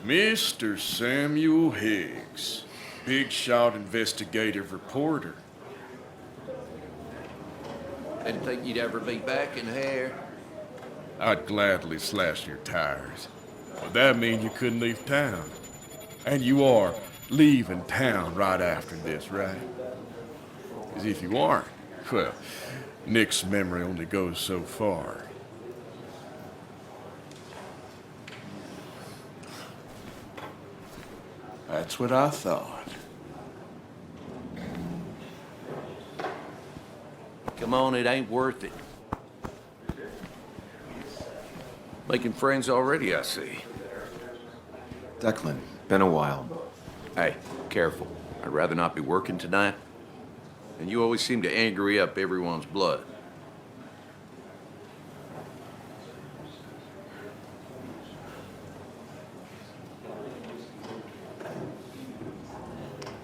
Mr. Samuel Higgs, big shot investigative reporter. Didn't think you'd ever be back in here. I'd gladly slash your tires. But that means you couldn't leave town. And you are leaving town right after this, right? Because if you aren't, well, Nick's memory only goes so far. That's what I thought. Come on, it ain't worth it. Making friends already, I see. Declan, been a while. Hey, careful. I'd rather not be working tonight. And you always seem to angry up everyone's blood.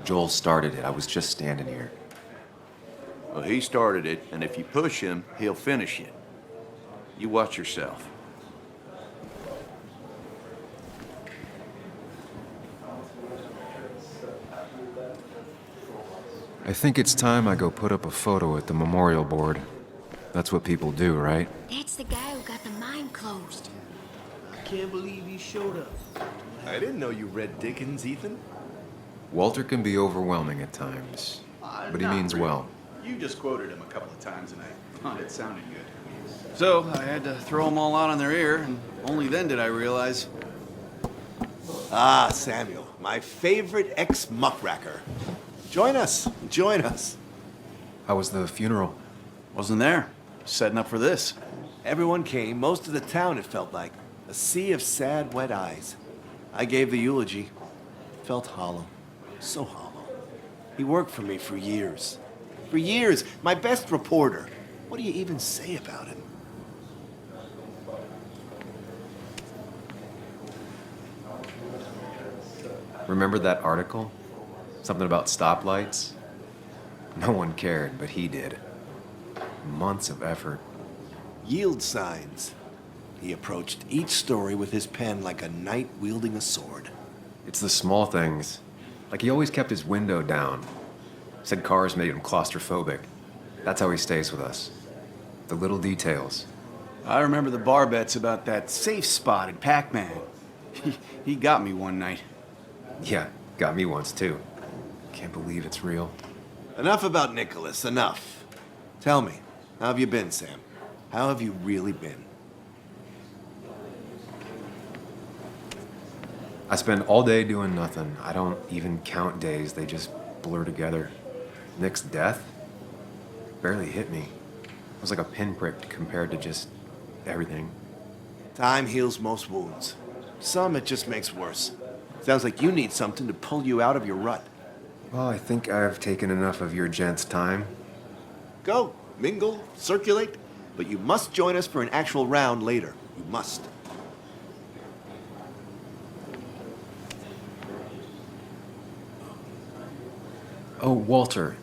Joel started it. I was just standing here. Well, he started it, and if you push him, he'll finish it. You watch yourself. I think it's time I go put up a photo at the memorial board. That's what people do, right? That's the guy who got the mine closed. I can't believe he showed up. I didn't know you read Dickens, Ethan. Walter can be overwhelming at times, but he Not means really. well. You just quoted him a couple of times, and I thought it sounded good. So I had to throw them all out on their ear, and only then did I realize. Ah, Samuel, my favorite ex-muckracker. Join us. Join us. How was the funeral? Wasn't there. Setting up for this. Everyone came, most of the town, it felt like. A sea of sad, wet eyes. I gave the eulogy. Felt hollow. So hollow. He worked for me for years. For years. My best reporter. What do you even say about him? Remember that article? Something about stoplights? No one cared, but he did. Months of effort. Yield signs. He approached each story with his pen like a knight wielding a sword. It's the small things. Like he always kept his window down. Said cars made him claustrophobic. That's how he stays with us. The little details. I remember the bar bets about that safe spot in Pac-Man. He got me one night. Yeah, got me once too. Can't believe it's real. Enough about Nicholas, enough. Tell me, how have you been, Sam? How have you really been? I spend all day doing nothing. I don't even count days. They just blur together. Nick's death barely hit me. It was like a pinprick compared to just everything. Time heals most wounds. Some it just makes worse. Sounds like you need something to pull you out of your rut. Well, I think I've taken enough of your gents' time. Go, mingle, circulate, but you must join us for an actual round later. You must. Oh, Walter,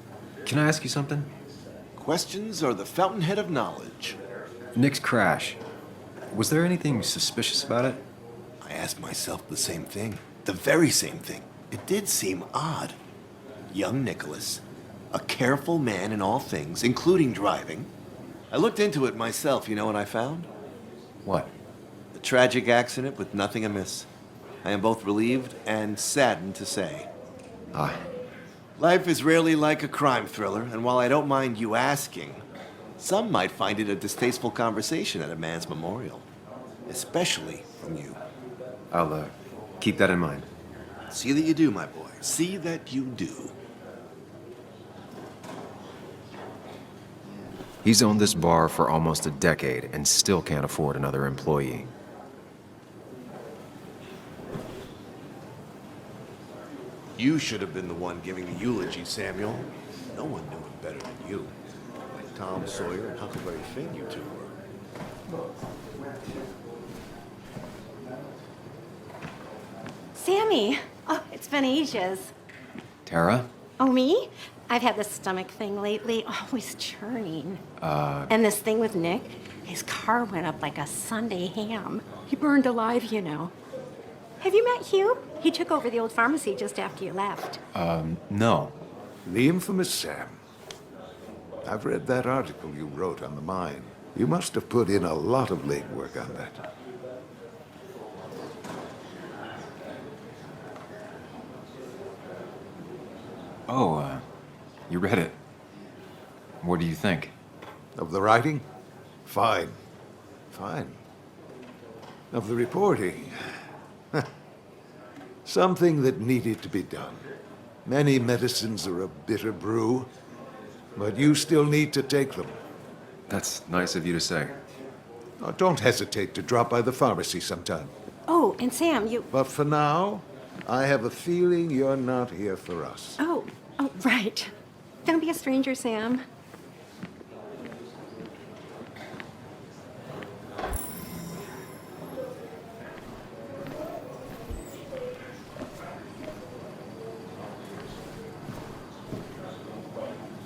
can I ask you something? Questions are the fountainhead of knowledge. Nick's crash. Was there anything suspicious about it? I asked myself the same thing. The very same thing. It did seem odd. Young Nicholas, a careful man in all things, including driving. I looked into it myself. You know what I found? What? A tragic accident with nothing amiss. I am both relieved and saddened to say. Ah, Life is rarely like a crime thriller, and while I don't mind you asking, some might find it a distasteful conversation at a man's memorial. Especially from you. I'll keep that in mind. See that you do, my boy. See that you do. He's owned this bar for almost a decade and still can't afford another employee. You should have been the one giving the eulogy, Samuel. No one knew him better than you. Like Tom Sawyer and Huckleberry Finn, you two were. Sammy! Oh, it's been ages. Tara? Oh, me? I've had this stomach thing lately, always churning. And this thing with Nick, his car went up like a Sunday ham. He burned alive, you know. Have you met Hugh? He took over the old pharmacy just after you left. No. The infamous Sam. I've read that article you wrote on the mine. You must have put in a lot of legwork on that. Oh, you read it. What do you think? Of the writing? Fine. Fine. Of the reporting? Something that needed to be done. Many medicines are a bitter brew, but you still need to take them. That's nice of you to say. Oh, don't hesitate to drop by the pharmacy sometime. Oh, and Sam, you... But for now, I have a feeling you're not here for us. Oh, right. Don't be a stranger, Sam.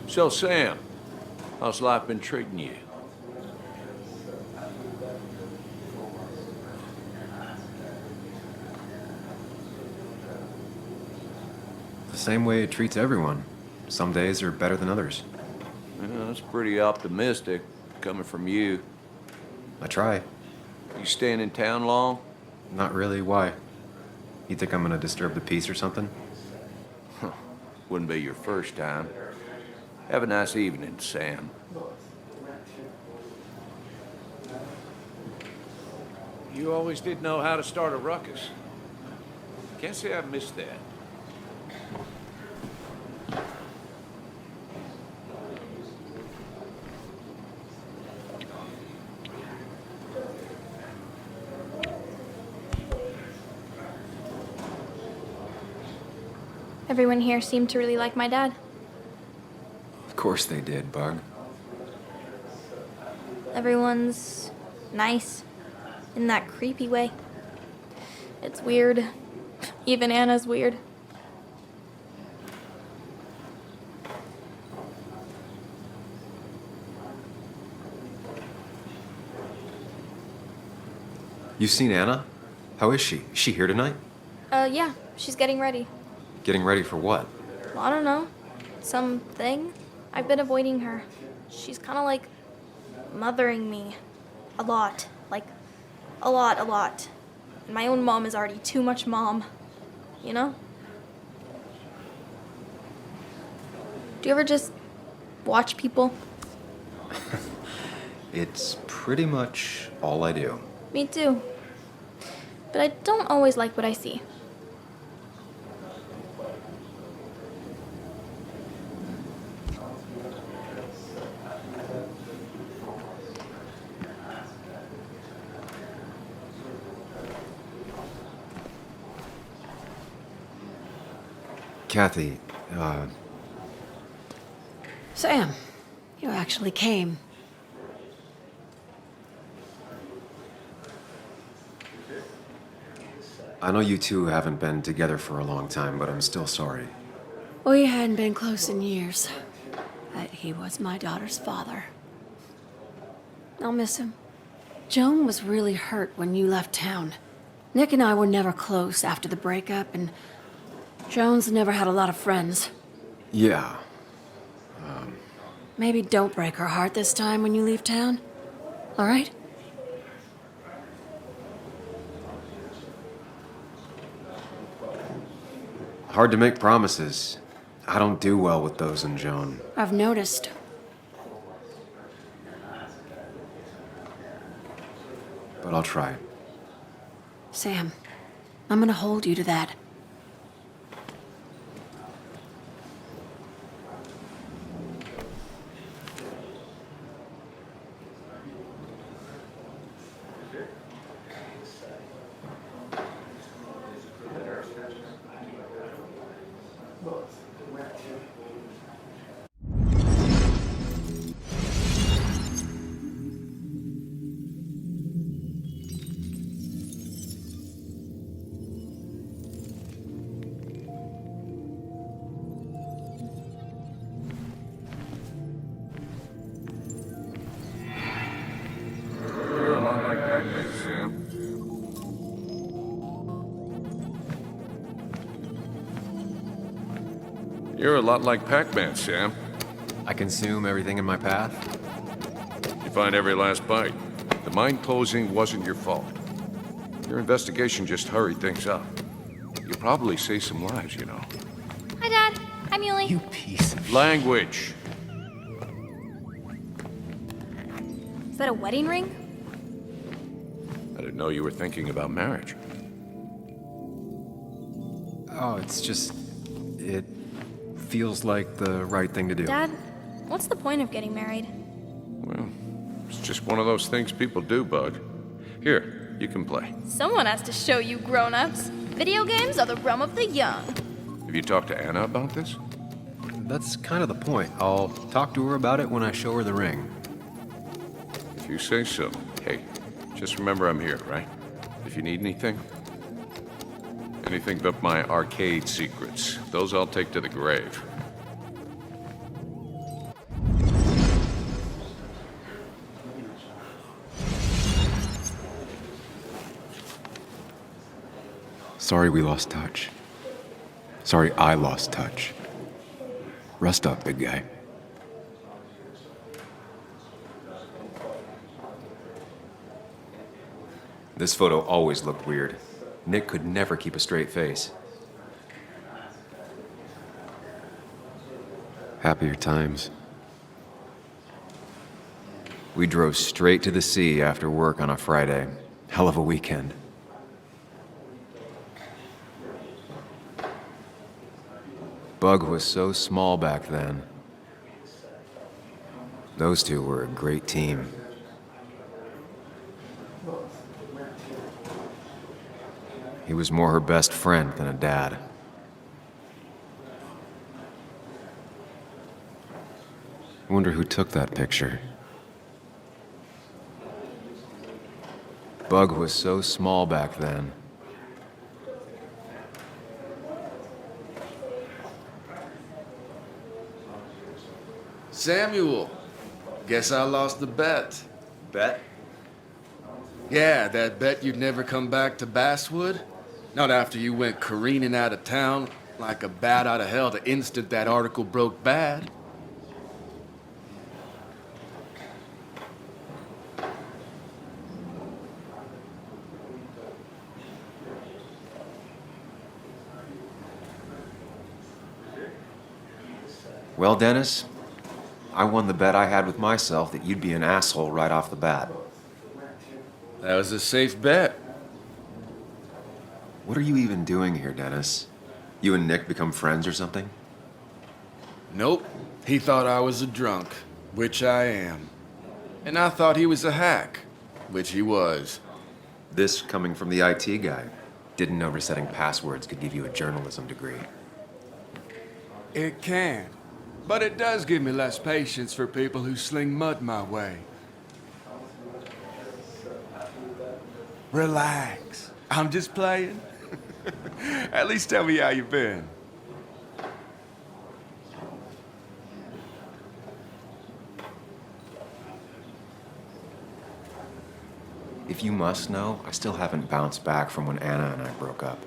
So, Sam, how's life been treating you? The same way it treats everyone. Some days are better than others. Yeah, that's pretty optimistic, coming from you. I try. You staying in town long? Not really. Why? You think I'm gonna disturb the peace or something? Wouldn't be your first time. Have a nice evening, Sam. You always did know how to start a ruckus. Can't say I missed that. Everyone here seemed to really like my dad. Of course they did, Bug. Everyone's nice in that creepy way. It's weird. Even Anna's weird. You seen Anna? How is she? Is she here tonight? Yeah, she's getting ready. Getting ready for what? Well, I don't know. Something? I've been avoiding her. She's kind of like mothering me. A lot. Like, a lot. And my own mom is already too much mom. You know? Do you ever just watch people? It's pretty much all I do. Me too. But I don't always like what I see. Kathy, Sam, you actually came. I know you two haven't been together for a long time, but I'm still sorry. We hadn't been close in years, but he was my daughter's father. I'll miss him. Joan was really hurt when you left town. Nick and I were never close after the breakup, and Joan's never had a lot of friends. Yeah. Maybe don't break her heart this time when you leave town. All right? Hard to make promises. I don't do well with those in Joan. I've noticed. But I'll try. Sam, I'm gonna hold you to that. You're a lot like Pac-Man, Sam. I consume everything in my path. You find every last bite. The mine closing wasn't your fault. Your investigation just hurried things up. You probably saved some lives, you know. Hi, Dad. Hi, Muley. You piece of Language. Is that a wedding ring? I didn't know you were thinking about marriage. Oh, it's just... It feels like the right thing to do. Dad, what's the point of getting married? Well, it's just one of those things people do, Bud. Here, you can play. Someone has to show you grown-ups. Video games are the realm of the young. Have you talked to Anna about this? That's kind of the point. I'll talk to her about it when I show her the ring. If you say so. Hey, just remember I'm here, right? If you need anything. Anything but my arcade secrets. Those I'll take to the grave. Sorry we lost touch. Sorry I lost touch. Rest up, big guy. This photo always looked weird. Nick could never keep a straight face. Happier times. We drove straight to the sea after work on a Friday. Hell of a weekend. Bug was so small back then. Those two were a great team. He was more her best friend than a dad. I wonder who took that picture. Bug was so small back then. Samuel, guess I lost the bet. Bet? Yeah, that bet you'd never come back to Basswood? Not after you went careening out of town like a bat out of hell the instant that article broke bad. Well, Dennis, I won the bet I had with myself that you'd be an asshole right off the bat. That was a safe bet. What are you even doing here, Dennis? You and Nick become friends or something? Nope. He thought I was a drunk, which I am. And I thought he was a hack, which he was. This coming from the IT guy. Didn't know resetting passwords could give you a journalism degree. It can. But it does give me less patience for people who sling mud my way. Relax. I'm just playing. At least tell me how you been. If you must know, I still haven't bounced back from when Anna and I broke up.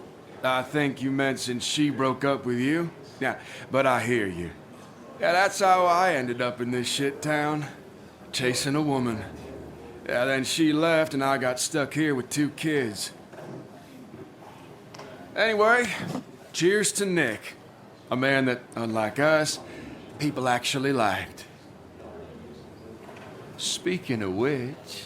I think you mentioned she broke up with you. Yeah, but I hear you. Yeah, that's how I ended up in this shit town. Chasing a woman. Yeah, then she left and I got stuck here with 2 kids. Anyway, cheers to Nick. A man that, unlike us, people actually liked. Speaking of which...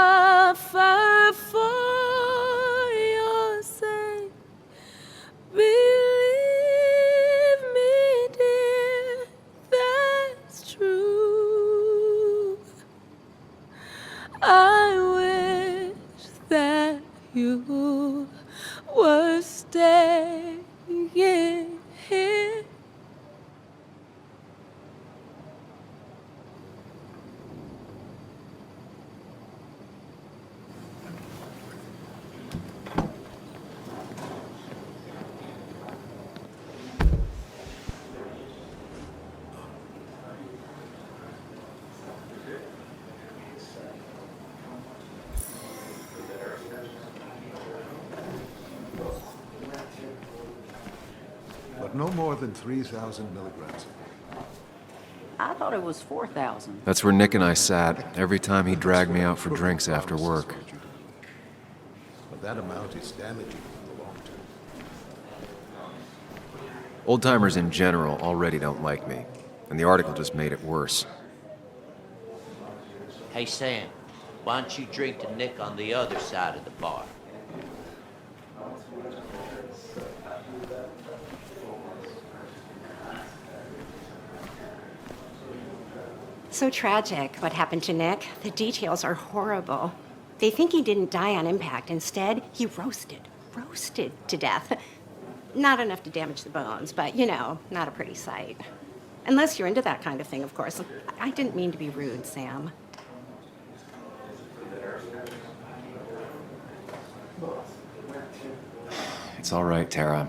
suffer for your sake. Believe me, dear, that's true. I wish that you were staying here. But no more than 3,000 milligrams. I thought it was 4,000. That's where Nick and I sat every time he dragged me out for drinks after work. But that amount is damaging in the long term. Old-timers in general already don't like me, and the article just made it worse. Hey, Sam, why don't you drink to Nick on the other side of the bar? So tragic what happened to Nick. The details are horrible. They think he didn't die on impact. Instead, he roasted to death. Not enough to damage the bones, but you know, not a pretty sight. Unless you're into that kind of thing, of course. I didn't mean to be rude, Sam. It's all right, Tara.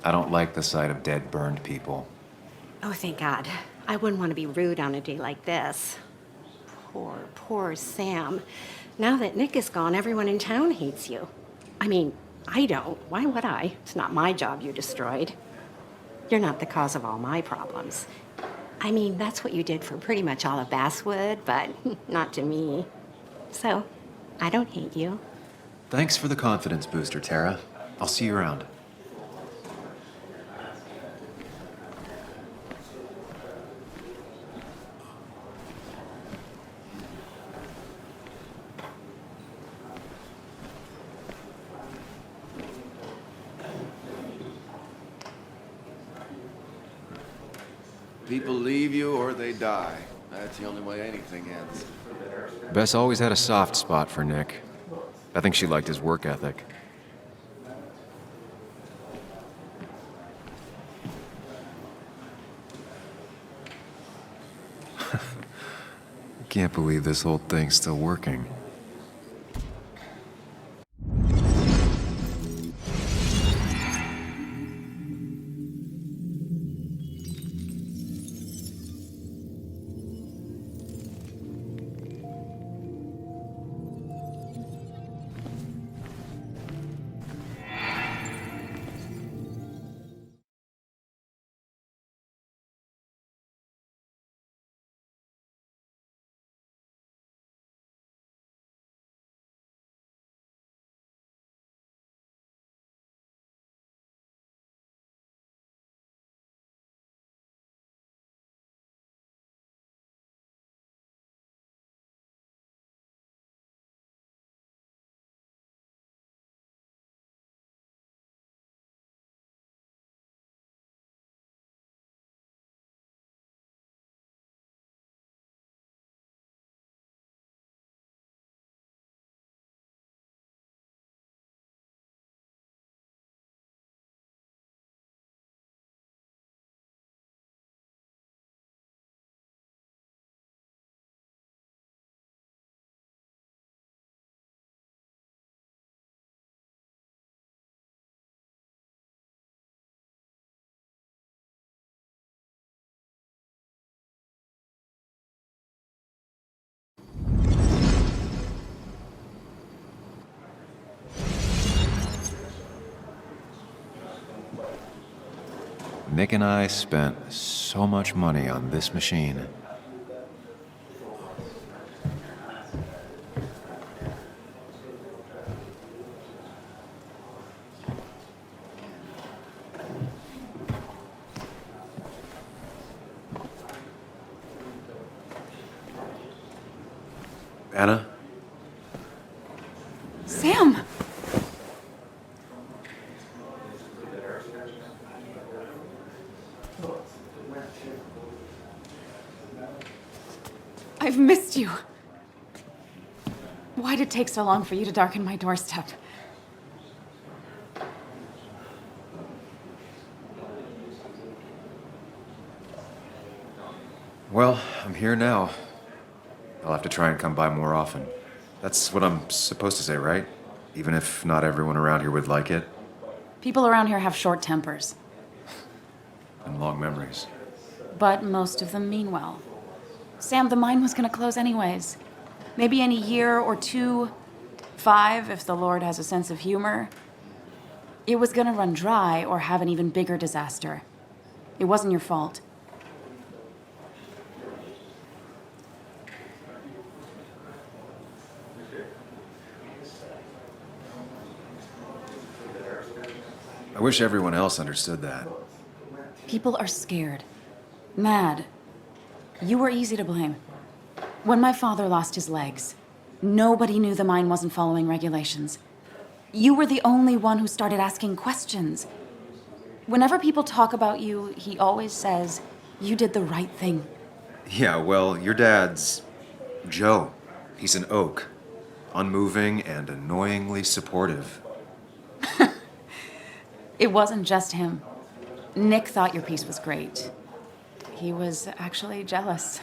I don't like the sight of dead, burned people. Oh, thank God. I wouldn't want to be rude on a day like this. Poor Sam. Now that Nick is gone, everyone in town hates you. I mean, I don't. Why would I? It's not my job you destroyed. You're not the cause of all my problems. I mean, that's what you did for pretty much all of Basswood, but not to me. So, I don't hate you. Thanks for the confidence booster, Tara. I'll see you around. People leave you or they die. That's the only way anything ends. Bess always had a soft spot for Nick. I think she liked his work ethic. Can't believe this whole thing's still working. Nick and I spent so much money on this machine. Anna? Sam! I've missed you. Why'd it take so long for you to darken my doorstep? Well, I'm here now. I'll have to try and come by more often. That's what I'm supposed to say, right? Even if not everyone around here would like it. People around here have short tempers, And long memories. but most of them mean well. Sam, the mine was gonna close anyways. Maybe in a year or 2, 5, if the Lord has a sense of humor. It was gonna run dry or have an even bigger disaster. It wasn't your fault. I wish everyone else understood that. People are scared. Mad. You were easy to blame. When my father lost his legs, nobody knew the mine wasn't following regulations. You were the only one who started asking questions. Whenever people talk about you, he always says, you did the right thing. Yeah, well, your dad's Joe. He's an oak. Unmoving and annoyingly supportive. It wasn't just him. Nick thought your piece was great. He was actually jealous.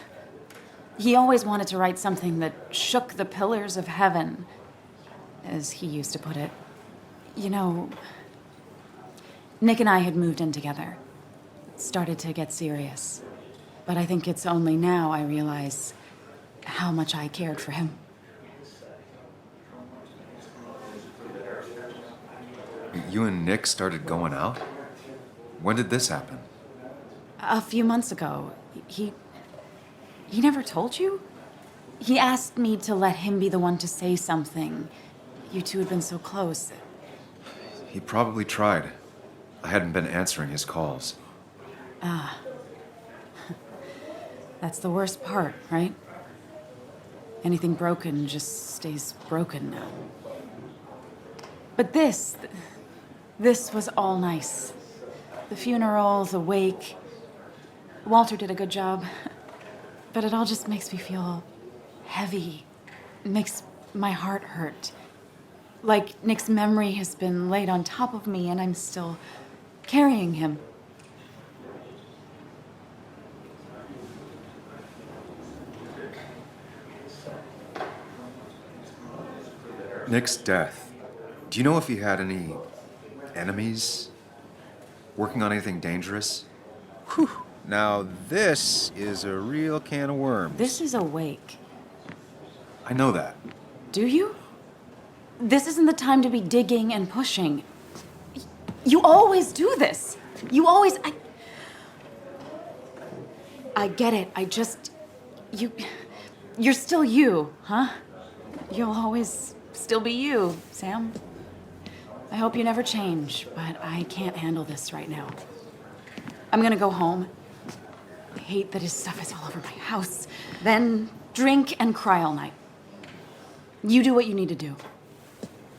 He always wanted to write something that shook the pillars of heaven, as he used to put it. You know, Nick and I had moved in together. It started to get serious. But I think it's only now I realize how much I cared for him. You and Nick started going out? When did this happen? A few months ago, he never told you? He asked me to let him be the one to say something. You two had been so close. He probably tried. I hadn't been answering his calls. Ah. That's the worst part, right? Anything broken just stays broken now. But this was all nice. The funeral, the wake. Walter did a good job. But it all just makes me feel heavy. It makes my heart hurt. Like Nick's memory has been laid on top of me and I'm still carrying him. Nick's death. Do you know if he had any enemies? Working on anything dangerous? Whew. Now this is a real can of worms. This is a wake. I know that. Do you? This isn't the time to be digging and pushing. You always do this. You always... I get it. I just... You're still you, huh? You'll always still be you, Sam. I hope you never change, but I can't handle this right now. I'm gonna go home. I hate that his stuff is all over my house. Then drink and cry all night. You do what you need to do.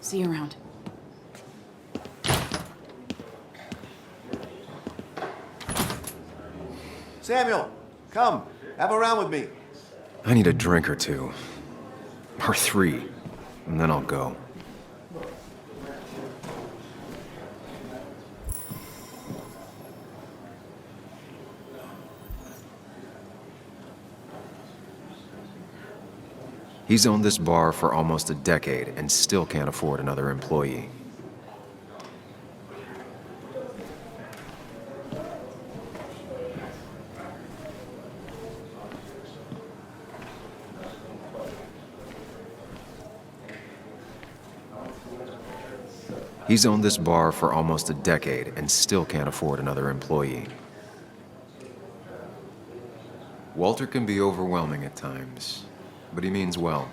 See you around. Samuel, come. Have a round with me. I need a drink or two. Or 3. And then I'll go. He's owned this bar for almost a decade and still can't afford another employee. He's owned this bar for almost a decade and still can't afford another employee. Walter can be overwhelming at times, but he means well.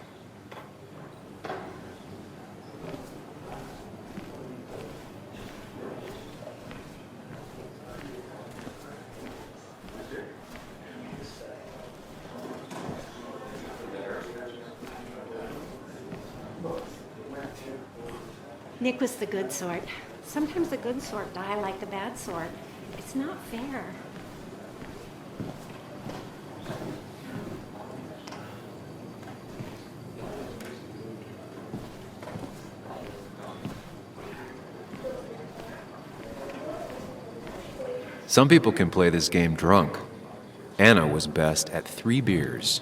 Nick was the good sort. Sometimes the good sort die like the bad sort. It's not fair. Some people can play this game drunk. Anna was best at 3 beers.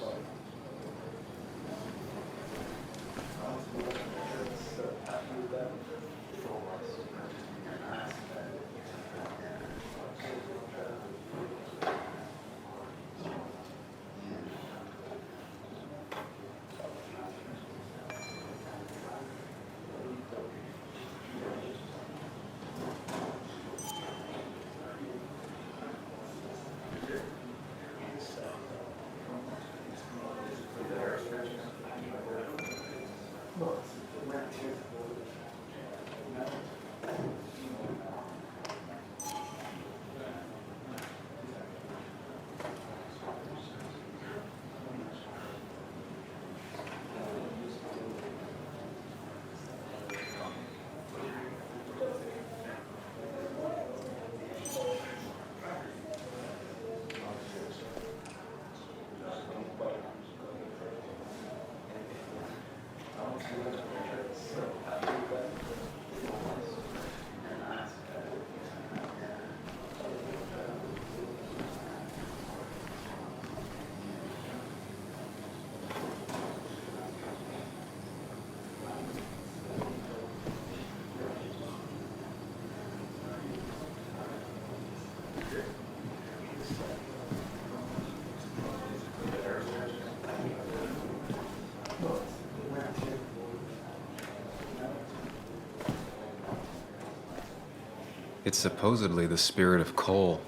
It's supposedly the spirit of coal.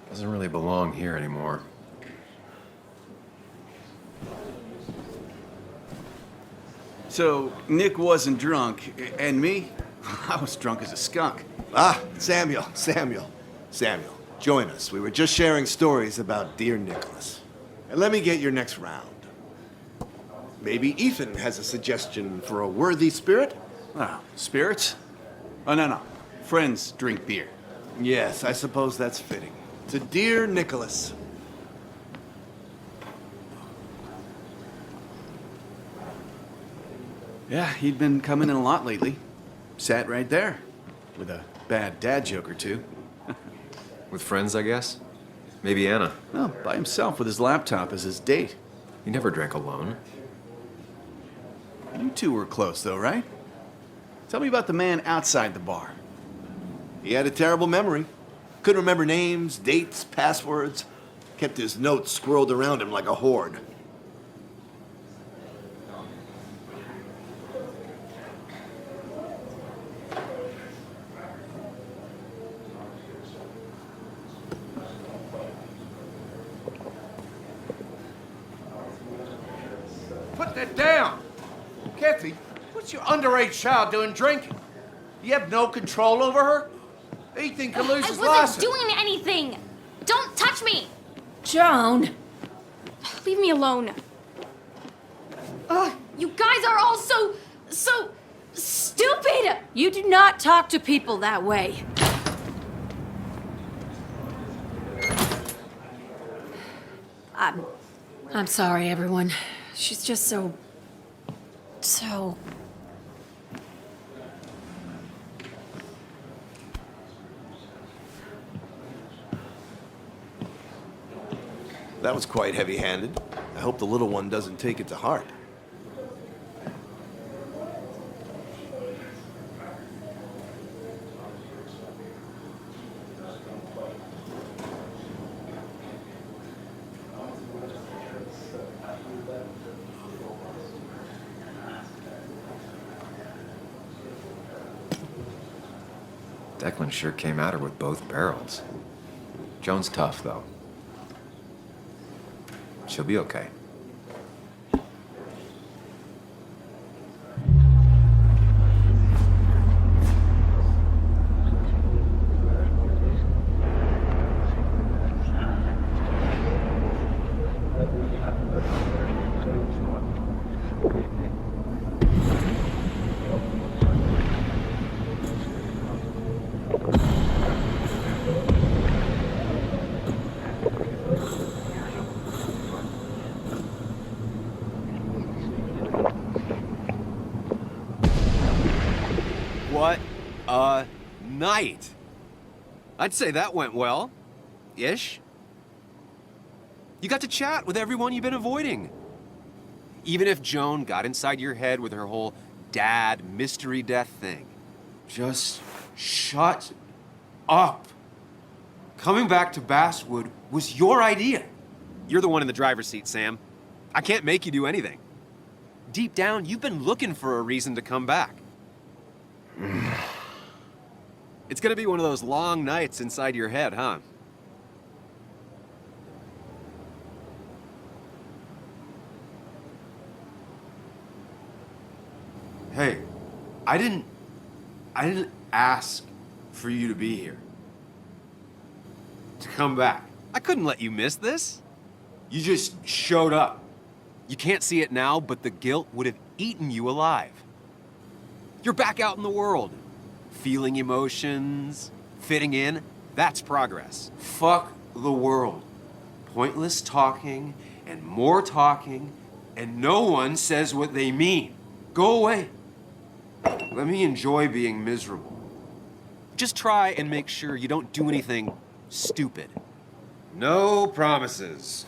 Doesn't really belong here anymore. So, Nick wasn't drunk, and me? I was drunk as a skunk. Ah, Samuel, join us. We were just sharing stories about dear Nicholas. And let me get your next round. Maybe Ethan has a suggestion for a worthy spirit? Oh, spirits? Oh, no. Friends drink beer. Yes, I suppose that's fitting. To dear Nicholas. Yeah, he'd been coming in a lot lately. Sat right there. With a bad dad joke or two. With friends, I guess? Maybe Anna. No, by himself with his laptop as his date. He never drank alone. You two were close, though, right? Tell me about the man outside the bar. He had a terrible memory. Couldn't remember names, dates, passwords. Kept his notes squirreled around him like a hoard. Put that down! Kathy, what's your underage child doing drinking? You have no control over her? Ethan can lose his I wasn't license. doing anything! Don't touch me! Joan! Leave me alone. Ugh, you guys are all so stupid! You do not talk to people that way. I'm sorry, everyone. She's just so... That was quite heavy-handed. I hope the little one doesn't take it to heart. Declan sure came at her with both barrels. Joan's tough, though. She'll be okay. What a night! I'd say that went well. Ish. You got to chat with everyone you've been avoiding. Even if Joan got inside your head with her whole dad mystery death thing. Just shut up. Coming back to Basswood was your idea. You're the one in the driver's seat, Sam. I can't make you do anything. Deep down, you've been looking for a reason to come back. It's gonna be one of those long nights inside your head, huh? Hey, I didn't ask for you to be here. To come back. I couldn't let you miss this. You just showed up. You can't see it now, but the guilt would have eaten you alive. You're back out in the world. Feeling emotions, fitting in, that's progress. Fuck the world. Pointless talking, and more talking, and no one says what they mean. Go away. Let me enjoy being miserable. Just try and make sure you don't do anything stupid. No promises.